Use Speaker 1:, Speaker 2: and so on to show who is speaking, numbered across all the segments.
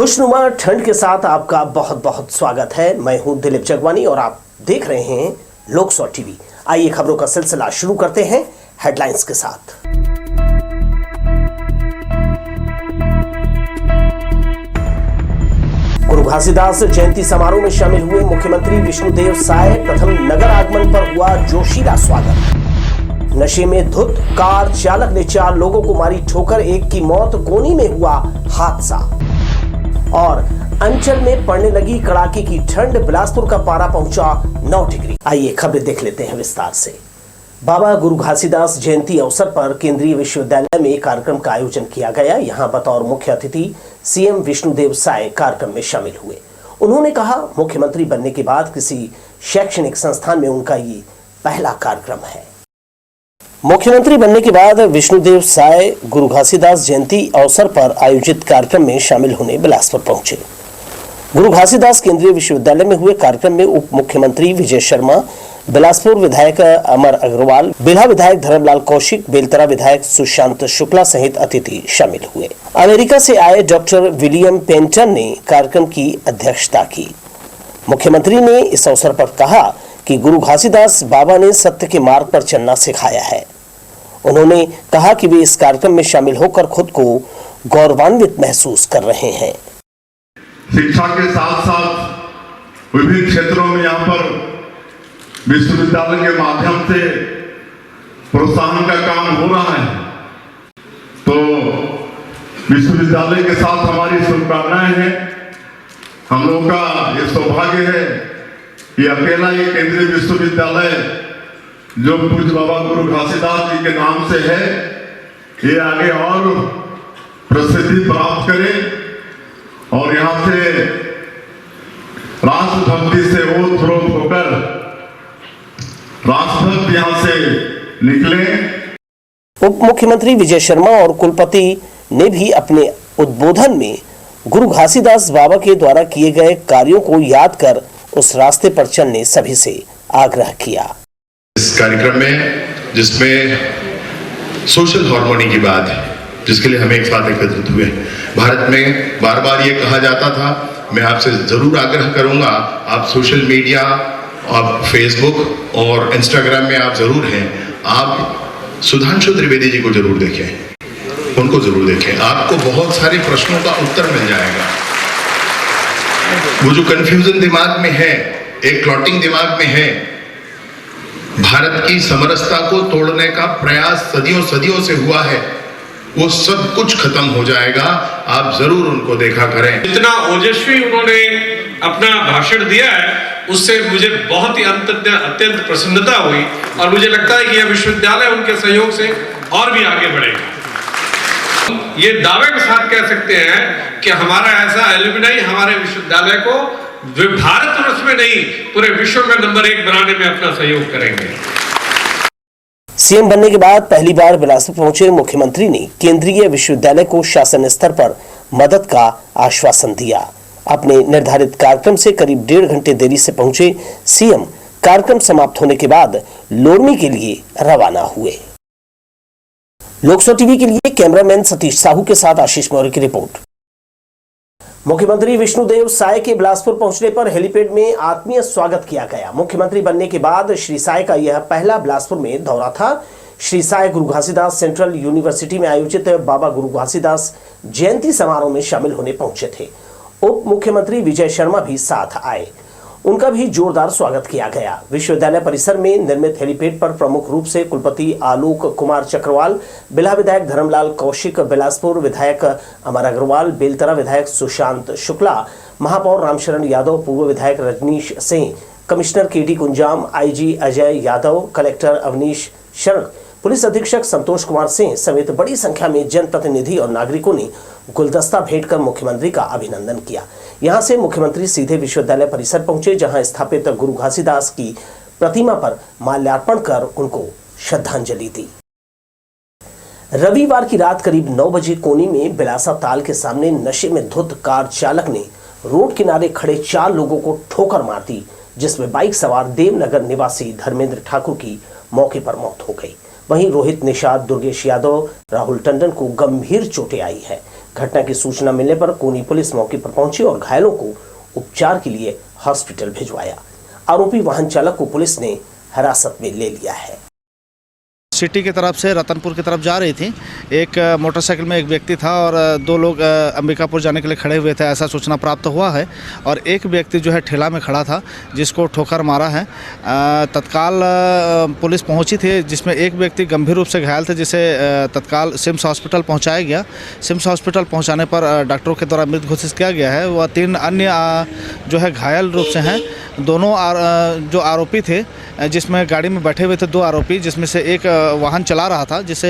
Speaker 1: खुशनुमा ठंड के साथ आपका बहुत बहुत स्वागत है। मैं हूं दिलीप जगवानी और आप देख रहे हैं लोक 100 टीवी। आइए खबरों का सिलसिला शुरू करते हैं हेडलाइंस के साथ। गुरु घासीदास जयंती समारोह में शामिल हुए मुख्यमंत्री विष्णुदेव साय। प्रथम नगर आगमन पर हुआ जोशीला स्वागत। नशे में धुत कार चालक ने 4 लोगों को मारी ठोकर, एक की मौत, कोनी में हुआ हादसा। और अंचल में पड़ने लगी कड़ाके की ठंड, बिलासपुर का पारा पहुंचा 9 डिग्री। आइए खबरें देख लेते हैं विस्तार से। बाबा गुरु घासीदास जयंती अवसर पर केंद्रीय विश्वविद्यालय में कार्यक्रम का आयोजन किया गया। यहां बतौर मुख्य अतिथि सीएम विष्णुदेव साय कार्यक्रम में शामिल हुए। उन्होंने कहा, मुख्यमंत्री बनने के बाद किसी शैक्षणिक संस्थान में उनका ये पहला कार्यक्रम है। मुख्यमंत्री बनने के बाद विष्णुदेव साय गुरु घासीदास जयंती अवसर पर आयोजित कार्यक्रम में शामिल होने बिलासपुर पहुंचे। गुरु घासीदास केंद्रीय विश्वविद्यालय में हुए कार्यक्रम में उप मुख्यमंत्री विजय शर्मा, बिलासपुर विधायक अमर अग्रवाल, बिल्हा विधायक धर्मलाल कौशिक, बेलतरा विधायक सुशांत शुक्ला सहित अतिथि शामिल हुए। अमेरिका से आए डॉक्टर विलियम पेंटन ने कार्यक्रम की अध्यक्षता की। मुख्यमंत्री ने इस अवसर पर कहा कि गुरु घासीदास बाबा ने सत्य के मार्ग पर चलना सिखाया है। उन्होंने कहा कि वे इस कार्यक्रम में शामिल होकर खुद को गौरवान्वित महसूस कर रहे हैं।
Speaker 2: शिक्षा के साथ साथ विभिन्न क्षेत्रों में यहाँ पर विश्वविद्यालय के माध्यम से प्रोत्साहन का काम हो रहा है, तो विश्वविद्यालय के साथ हमारी शुभकामनाएं हैं। हम लोगों का ये सौभाग्य है कि अकेला ये केंद्रीय विश्वविद्यालय जो पूज्य बाबा गुरु घासीदास जी के नाम से है, ये आगे और प्रसिद्धि प्राप्त करे और यहाँ से राष्ट्रभक्ति से ओतप्रोत होकर राष्ट्रभक्त यहाँ से निकले।
Speaker 1: उप मुख्यमंत्री विजय शर्मा और कुलपति ने भी अपने उद्बोधन में गुरु घासीदास बाबा के द्वारा किए गए कार्यों को याद कर उस रास्ते पर चलने सभी से आग्रह किया।
Speaker 3: इस कार्यक्रम में जिसमें सोशल हार्मोनी की बात है, जिसके लिए हमें एक साथ एकत्रित हुए। भारत में बार बार ये कहा जाता था, मैं आपसे जरूर आग्रह करूंगा, आप सोशल मीडिया, आप फेसबुक और इंस्टाग्राम में आप जरूर हैं, आप सुधांशु त्रिवेदी जी को जरूर देखें, उनको जरूर देखें। आपको बहुत सारे प्रश्नों का उत्तर मिल जाएगा। वो जो कंफ्यूजन दिमाग में है, एक क्लॉटिंग दिमाग में है, भारत की समरसता को तोड़ने का प्रयास सदियों से हुआ है, वो सब कुछ खत्म हो जाएगा। आप जरूर उनको देखा करें।
Speaker 4: इतना ओजस्वी उन्होंने अपना भाषण दिया है, उससे मुझे बहुत ही अत्यंत प्रसन्नता हुई और मुझे लगता है कि यह विश्वविद्यालय उनके सहयोग से और भी आगे बढ़ेगा। ये दावे के साथ कह सकते हैं कि हमारा ऐसा एल्यूमिनाई हमारे विश्वविद्यालय को भारतवर्ष में नहीं, पूरे विश्व में नंबर 1 बनाने में अपना सहयोग करेंगे।
Speaker 1: सीएम बनने के बाद पहली बार बिलासपुर पहुंचे मुख्यमंत्री ने केंद्रीय विश्वविद्यालय को शासन स्तर पर मदद का आश्वासन दिया। अपने निर्धारित कार्यक्रम से करीब 1.5 घंटे देरी से पहुंचे सीएम कार्यक्रम समाप्त होने के बाद लोरमी के लिए रवाना हुए। लोक 100 टीवी के लिए कैमरामैन सतीश साहू के साथ आशीष मौर्य की रिपोर्ट। मुख्यमंत्री विष्णुदेव साय के बिलासपुर पहुंचने पर हेलीपैड में आत्मीय स्वागत किया गया। मुख्यमंत्री बनने के बाद श्री साय का यह पहला बिलासपुर में दौरा था। श्री साय गुरु घासीदास सेंट्रल यूनिवर्सिटी में आयोजित बाबा गुरु घासीदास जयंती समारोह में शामिल होने पहुंचे थे। उप मुख्यमंत्री विजय शर्मा भी साथ आए, उनका भी जोरदार स्वागत किया गया। विश्वविद्यालय परिसर में निर्मित हेलीपैड पर प्रमुख रूप से कुलपति आलोक कुमार चक्रवाल, बिल्हा विधायक धर्मलाल कौशिक, बिलासपुर विधायक अमर अग्रवाल, बेलतरा विधायक सुशांत शुक्ला, महापौर रामशरण यादव, पूर्व विधायक रजनीश सिंह, कमिश्नर केटी कुंजाम, आईजी अजय यादव, कलेक्टर अवनीश शरण, पुलिस अधीक्षक संतोष कुमार सिंह समेत बड़ी संख्या में जनप्रतिनिधि और नागरिकों ने गुलदस्ता भेंट कर मुख्यमंत्री का अभिनंदन किया। यहां से मुख्यमंत्री सीधे विश्वविद्यालय परिसर पहुंचे, जहां स्थापित गुरु घासीदास की प्रतिमा पर माल्यार्पण कर उनको श्रद्धांजलि दी। रविवार की रात करीब 9 बजे कोनी में बिलासा ताल के सामने नशे में धुत कार चालक ने रोड किनारे खड़े 4 लोगों को ठोकर मार दी, जिसमें बाइक सवार देवनगर निवासी धर्मेंद्र ठाकुर की मौके पर मौत हो गई। वहीं रोहित निषाद, दुर्गेश यादव, राहुल टंडन को गंभीर चोटें आई है। घटना की सूचना मिलने पर कोनी पुलिस मौके पर पहुंची और घायलों को उपचार के लिए हॉस्पिटल भिजवाया। आरोपी वाहन चालक को पुलिस ने हिरासत में ले लिया है।
Speaker 5: सिटी की तरफ से रतनपुर की तरफ जा रही थी। एक मोटरसाइकिल में एक व्यक्ति था और दो लोग अंबिकापुर जाने के लिए खड़े हुए थे, ऐसा सूचना प्राप्त हुआ है। और एक व्यक्ति जो है ठेला में खड़ा था जिसको ठोकर मारा है। तत्काल पुलिस पहुंची थी जिसमें एक व्यक्ति गंभीर रूप से घायल थे जिसे तत्काल सिम्स हॉस्पिटल पहुंचाया गया। सिम्स हॉस्पिटल पहुंचाने पर डॉक्टरों के द्वारा मृत घोषित किया गया है। वह 3 अन्य जो है घायल रूप से हैं। दोनों जो आरोपी थे, जिसमें गाड़ी में बैठे हुए थे 2 आरोपी, जिसमें से एक वाहन चला रहा था जिसे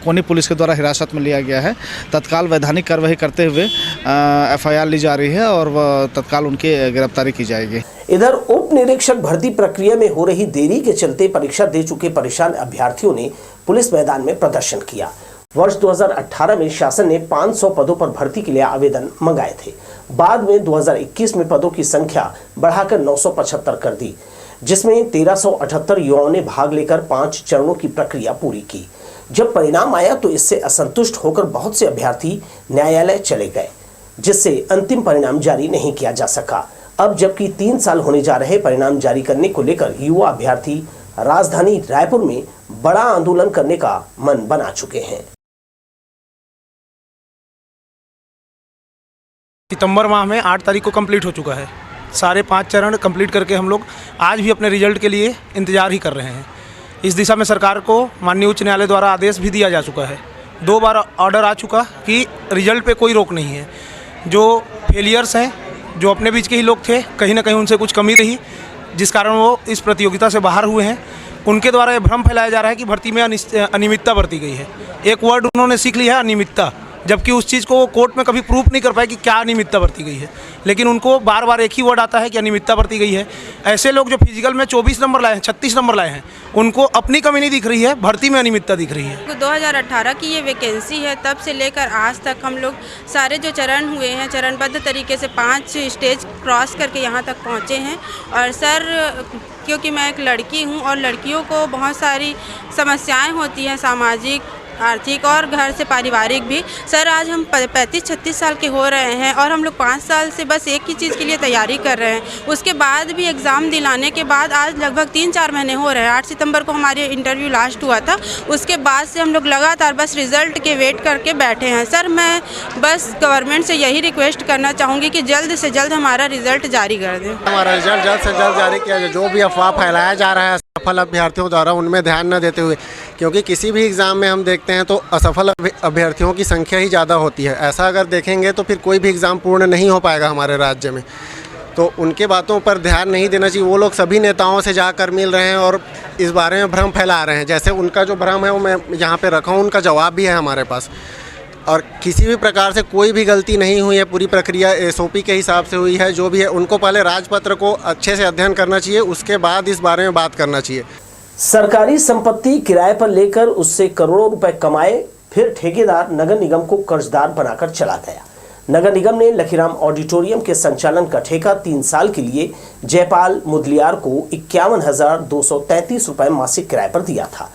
Speaker 5: कोनी पुलिस के द्वारा हिरासत में लिया गया है। तत्काल वैधानिक कार्रवाई करते हुए एफआईआर ली जा रही है और वह तत्काल उनकी गिरफ्तारी की जाएगी।
Speaker 1: इधर उप निरीक्षक भर्ती प्रक्रिया में हो रही देरी के चलते परीक्षा दे चुके परेशान अभ्यर्थियों ने पुलिस मैदान में प्रदर्शन किया। वर्ष 2018 में शासन ने 500 पदों पर भर्ती के लिए आवेदन मंगाए थे। बाद में 2021 में पदों की संख्या बढ़ाकर 975 कर दी, जिसमें 1378 युवाओं ने भाग लेकर 5 चरणों की प्रक्रिया पूरी की। जब परिणाम आया तो इससे असंतुष्ट होकर बहुत से अभ्यर्थी न्यायालय चले गए, जिससे अंतिम परिणाम जारी नहीं किया जा सका। अब जबकि 3 साल होने जा रहे परिणाम जारी करने को लेकर युवा अभ्यर्थी राजधानी रायपुर में बड़ा आंदोलन करने का मन बना चुके हैं।
Speaker 6: सितंबर माह में 8 तारीख को कंप्लीट हो चुका है। सारे 5 चरण कंप्लीट करके हम लोग आज भी अपने रिजल्ट के लिए इंतज़ार ही कर रहे हैं। इस दिशा में सरकार को माननीय उच्च न्यायालय द्वारा आदेश भी दिया जा चुका है। 2 बार ऑर्डर आ चुका कि रिजल्ट पे कोई रोक नहीं है। जो फेलियर्स हैं, जो अपने बीच के ही लोग थे, कहीं ना कहीं उनसे कुछ कमी रही जिस कारण वो इस प्रतियोगिता से बाहर हुए हैं, उनके द्वारा ये भ्रम फैलाया जा रहा है कि भर्ती में अनियमितता बरती गई है। एक वर्ड उन्होंने सीख लिया है, अनियमितता, जबकि उस चीज़ को वो कोर्ट में कभी प्रूफ नहीं कर पाए कि क्या अनियमितता बरती गई है। लेकिन उनको बार बार एक ही वर्ड आता है कि अनियमितता बरती गई है। ऐसे लोग जो फिजिकल में 24 नंबर लाए हैं, 36 नंबर लाए हैं, उनको अपनी कमी नहीं दिख रही है, भर्ती में अनियमितता दिख रही है।
Speaker 7: 2018 की ये वैकेंसी है, तब से लेकर आज तक हम लोग सारे जो चरण हुए हैं, चरणबद्ध तरीके से 5 स्टेज क्रॉस करके यहाँ तक पहुँचे हैं। और सर, क्योंकि मैं एक लड़की हूँ और लड़कियों को बहुत सारी समस्याएँ होती हैं, सामाजिक, आर्थिक और घर से पारिवारिक भी। सर, आज हम 35-36 साल के हो रहे हैं और हम लोग 5 साल से बस एक ही चीज़ के लिए तैयारी कर रहे हैं। उसके बाद भी एग्ज़ाम दिलाने के बाद आज लगभग 3-4 महीने हो रहे हैं। 8 सितंबर को हमारे इंटरव्यू लास्ट हुआ था। उसके बाद से हम लोग लगातार बस रिज़ल्ट के वेट करके बैठे हैं। सर, मैं बस गवर्नमेंट से यही रिक्वेस्ट करना चाहूँगी कि जल्द से जल्द हमारा रिज़ल्ट जारी कर दें।
Speaker 8: हमारा रिज़ल्ट जल्द से जल्द जारी किया जाए। जो भी अफवाह फैलाया जा रहा है असफल अभ्यर्थियों द्वारा, उनमें ध्यान न देते हुए, क्योंकि किसी भी एग्ज़ाम में हम देखते हैं तो असफल अभ्यर्थियों की संख्या ही ज़्यादा होती है। ऐसा अगर देखेंगे तो फिर कोई भी एग्ज़ाम पूर्ण नहीं हो पाएगा हमारे राज्य में। तो उनके बातों पर ध्यान नहीं देना चाहिए। वो लोग सभी नेताओं से जाकर मिल रहे हैं और इस बारे में भ्रम फैला रहे हैं। जैसे उनका जो भ्रम है वो मैं यहाँ पर रखा हूँ, उनका जवाब भी है हमारे पास। और किसी भी प्रकार से कोई भी गलती नहीं हुई है, पूरी प्रक्रिया SOP के हिसाब से हुई है। जो भी है उनको पहले राजपत्र को अच्छे से अध्ययन करना चाहिए, उसके बाद इस बारे में बात करना चाहिए।
Speaker 1: सरकारी संपत्ति किराए पर लेकर उससे करोड़ों रुपए कमाए, फिर ठेकेदार नगर निगम को कर्जदार बनाकर चला गया। नगर निगम ने लखीराम ऑडिटोरियम के संचालन का ठेका 3 साल के लिए जयपाल मुदलियार को 51,233 रुपए मासिक किराए पर दिया था।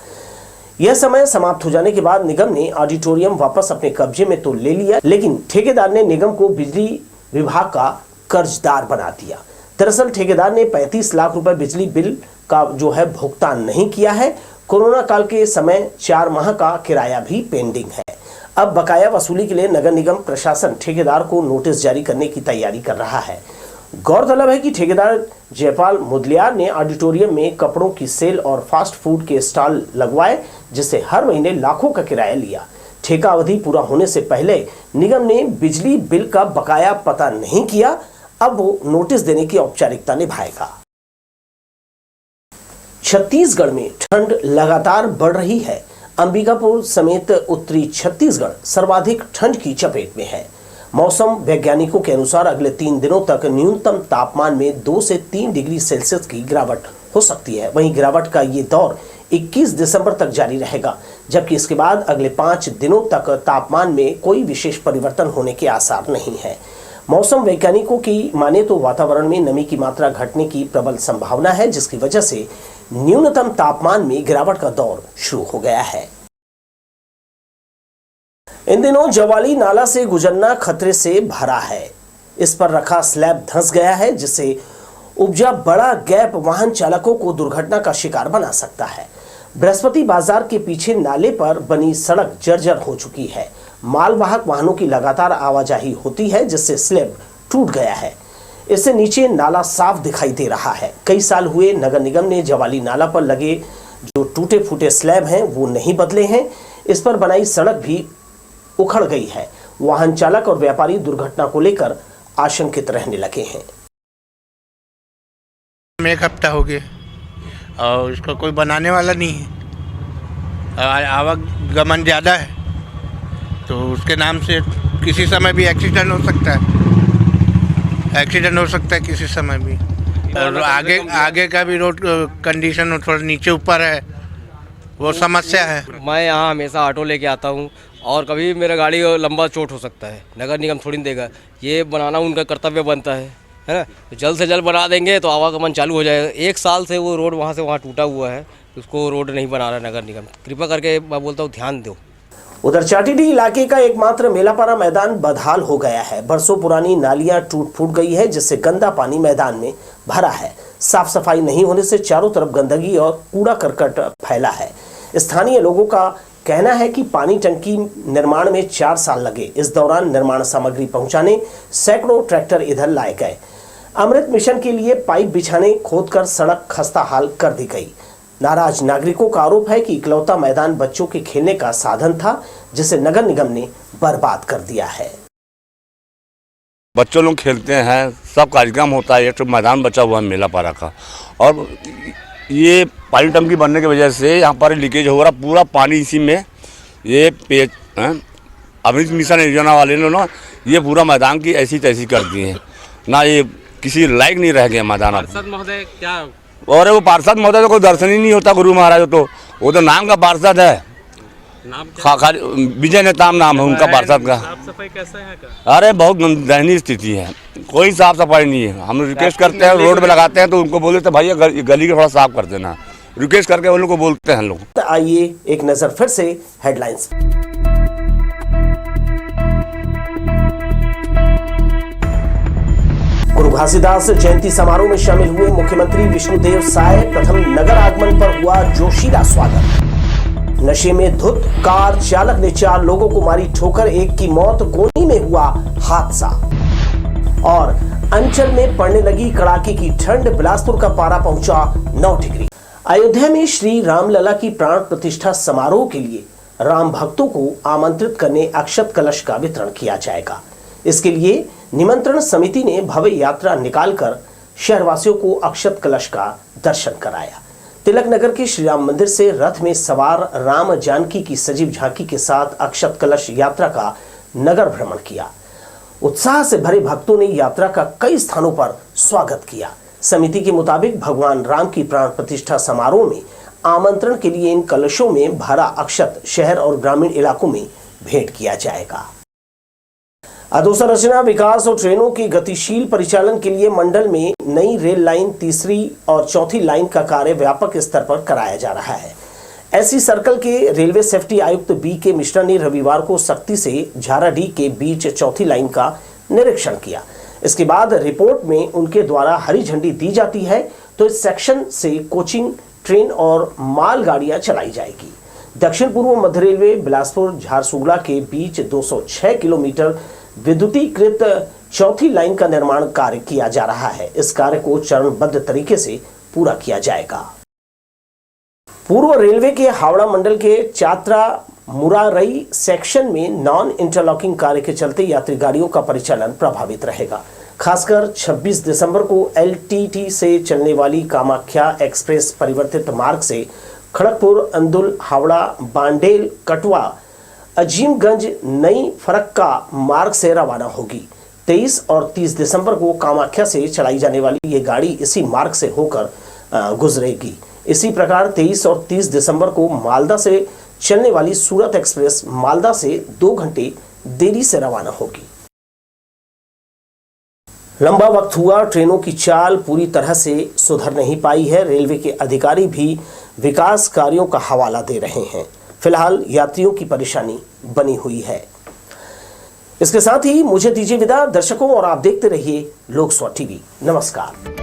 Speaker 1: यह समय समाप्त हो जाने के बाद निगम ने ऑडिटोरियम वापस अपने कब्जे में तो ले लिया, लेकिन ठेकेदार ने निगम को बिजली विभाग का कर्जदार बना दिया। दरअसल ठेकेदार ने 35 लाख रुपए बिजली बिल का जो है भुगतान नहीं किया है। कोरोना काल के समय 4 माह का किराया भी पेंडिंग है। अब बकाया वसूली के लिए नगर निगम प्रशासन ठेकेदार को नोटिस जारी करने की तैयारी कर रहा है। गौरतलब है कि ठेकेदार जयपाल मुदलियार ने ऑडिटोरियम में कपड़ों की सेल और फास्ट फूड के स्टॉल लगवाए, जिससे हर महीने लाखों का किराया लिया। ठेका अवधि पूरा होने से पहले निगम ने बिजली बिल का बकाया पता नहीं किया। अब वो नोटिस देने की औपचारिकता निभाएगा। छत्तीसगढ़ में ठंड लगातार बढ़ रही है। अंबिकापुर समेत उत्तरी छत्तीसगढ़ सर्वाधिक ठंड की चपेट में है। मौसम वैज्ञानिकों के अनुसार अगले 3 दिनों तक न्यूनतम तापमान में 2 से 3 डिग्री सेल्सियस की गिरावट हो सकती है। वहीं गिरावट का ये दौर 21 दिसंबर तक जारी रहेगा, जबकि इसके बाद अगले 5 दिनों तक तापमान में कोई विशेष परिवर्तन होने के आसार नहीं है। मौसम वैज्ञानिकों की माने तो वातावरण में नमी की मात्रा घटने की प्रबल संभावना है, जिसकी वजह से न्यूनतम तापमान में गिरावट का दौर शुरू हो गया है। इन दिनों जवाली नाला से गुजरना खतरे से भरा है। इस पर रखा स्लैब धंस गया है, जिससे उपजा बड़ा गैप वाहन चालकों को दुर्घटना का शिकार बना सकता है। बृहस्पति बाजार के पीछे नाले पर बनी सड़क जर्जर हो चुकी है। मालवाहक वाहनों की लगातार आवाजाही होती है, जिससे स्लैब टूट गया है। इससे नीचे नाला साफ दिखाई दे रहा है। कई साल हुए नगर निगम ने जवाली नाला पर लगे जो टूटे फूटे स्लैब हैं वो नहीं बदले हैं। इस पर बनाई सड़क भी उखड़ गई है। वाहन चालक और व्यापारी दुर्घटना को लेकर आशंकित रहने लगे हैं।
Speaker 9: एक हफ्ता हो गया और इसका कोई बनाने वाला नहीं है। आवागमन ज़्यादा है तो उसके नाम से किसी समय भी एक्सीडेंट हो सकता है, किसी समय भी। और आगे का भी रोड कंडीशन थोड़ा नीचे ऊपर है, वो समस्या है।
Speaker 10: मैं यहाँ हमेशा ऑटो लेके आता हूँ और कभी मेरा गाड़ी लंबा चोट हो सकता है। नगर निगम थोड़ी नहीं देगा, ये बनाना उनका कर्तव्य बनता है ना। तो जल्द से जल्द बना देंगे तो आवागमन चालू हो जाएगा। 1 साल से वो रोड वहाँ से वहाँ टूटा हुआ है, उसको रोड नहीं बना रहा नगर निगम। कृपा करके मैं बोलता हूँ ध्यान दो।
Speaker 1: उधर चाटीडीह इलाके का एकमात्र मेलापारा मैदान बदहाल हो गया है। बरसों पुरानी नालियां टूट फूट गई है, जिससे गंदा पानी मैदान में भरा है। साफ सफाई नहीं होने से चारों तरफ गंदगी और कूड़ा करकट फैला है। स्थानीय लोगों का कहना है कि पानी टंकी निर्माण में 4 साल लगे। इस दौरान निर्माण सामग्री पहुंचाने सैकड़ों ट्रैक्टर इधर लाए गए। अमृत मिशन के लिए पाइप बिछाने खोदकर सड़क खस्ताहाल कर दी गई। नाराज नागरिकों का आरोप है कि इकलौता मैदान बच्चों के खेलने का साधन था, जिसे नगर निगम ने बर्बाद कर दिया है।
Speaker 11: बच्चों लोग खेलते हैं, सब कार्यक्रम होता है। एक तो मैदान बचा हुआ है मेलापारा का, और ये पानी टंकी बनने की वजह से यहाँ पर लीकेज हो रहा, पूरा पानी इसी में। ये पेज अमृत मिशन योजना वाले ने ना ये पूरा मैदान की ऐसी तैसी कर दी है ना, ये किसी लायक नहीं रह गया मैदान।
Speaker 10: पार्षद महोदय क्या,
Speaker 11: और वो पार्षद महोदय तो कोई दर्शन ही नहीं होता गुरु महाराज, तो वो तो नाम का पार्षद है। खाली विजय नेताम नाम है उनका पार्षद का।
Speaker 10: साफ सफाई कैसा है का?
Speaker 11: अरे बहुत दयनीय स्थिति है, कोई साफ सफाई नहीं है। हम रिक्वेस्ट करते हैं, रोड पे लगाते हैं तो उनको बोलते हैं भैया गली को थोड़ा साफ कर देना। रिक्वेस्ट करके उन लोग को बोलते हैं लोग।
Speaker 1: आइए एक नजर फिर से हेडलाइंस। गुरु घासीदास जयंती समारोह में शामिल हुए मुख्यमंत्री विष्णुदेव साय। प्रथम नगर आगमन पर हुआ जोशीला स्वागत। नशे में धुत कार चालक ने 4 लोगों को मारी ठोकर, एक की मौत। गोनी में हुआ हादसा। और अंचल में पड़ने लगी कड़ाके की ठंड, बिलासपुर का पारा पहुंचा 9 डिग्री। अयोध्या में श्री रामलला की प्राण प्रतिष्ठा समारोह के लिए राम भक्तों को आमंत्रित करने अक्षत कलश का वितरण किया जाएगा। इसके लिए निमंत्रण समिति ने भव्य यात्रा निकालकर शहरवासियों को अक्षत कलश का दर्शन कराया। तिलक नगर के श्री राम मंदिर से रथ में सवार राम जानकी की सजीव झांकी के साथ अक्षत कलश यात्रा का नगर भ्रमण किया। उत्साह से भरे भक्तों ने यात्रा का कई स्थानों पर स्वागत किया। समिति के मुताबिक भगवान राम की प्राण प्रतिष्ठा समारोह में आमंत्रण के लिए इन कलशों में भरा अक्षत शहर और ग्रामीण इलाकों में भेंट किया जाएगा। अधोसंरचना विकास और ट्रेनों के गतिशील परिचालन के लिए मंडल में नई रेल लाइन 3री और 4थी लाइन का कार्य व्यापक स्तर पर कराया जा रहा है। एससी सर्कल के रेलवे सेफ्टी आयुक्त BK मिश्रा ने रविवार को सख्ती से झाराडीह के बीच 4थी लाइन का निरीक्षण किया। इसके बाद रिपोर्ट में उनके द्वारा हरी झंडी दी जाती है तो इस सेक्शन से कोचिंग ट्रेन और मालगाड़ियां चलाई जाएगी। दक्षिण पूर्व मध्य रेलवे बिलासपुर झारसुगड़ा के बीच 206 किलोमीटर विद्युतीकृत 4थी लाइन का निर्माण कार्य किया जा रहा है। इस कार्य को चरणबद्ध तरीके से पूरा किया जाएगा। पूर्व रेलवे के हावड़ा मंडल के चात्रा मुरारई सेक्शन में नॉन इंटरलॉकिंग कार्य के चलते यात्री गाड़ियों का परिचालन प्रभावित रहेगा। खासकर 26 दिसंबर को LTT से चलने वाली कामाख्या एक्सप्रेस परिवर्तित मार्ग से खड़गपुर, अंदुल, हावड़ा, बांडेल, कटवा, अजीमगंज, नई फरक्का मार्ग से रवाना होगी। 23 और 30 दिसंबर को कामाख्या से चलाई जाने वाली ये गाड़ी इसी मार्ग से होकर गुजरेगी। इसी प्रकार 23 और 30 दिसंबर को मालदा से चलने वाली सूरत एक्सप्रेस मालदा से 2 घंटे देरी से रवाना होगी। लंबा वक्त हुआ ट्रेनों की चाल पूरी तरह से सुधर नहीं पाई है। रेलवे के अधिकारी भी विकास कार्यों का हवाला दे रहे हैं। फिलहाल यात्रियों की परेशानी बनी हुई है। इसके साथ ही मुझे दीजिए विदा दर्शकों, और आप देखते रहिए लोक स्वर टीवी। नमस्कार।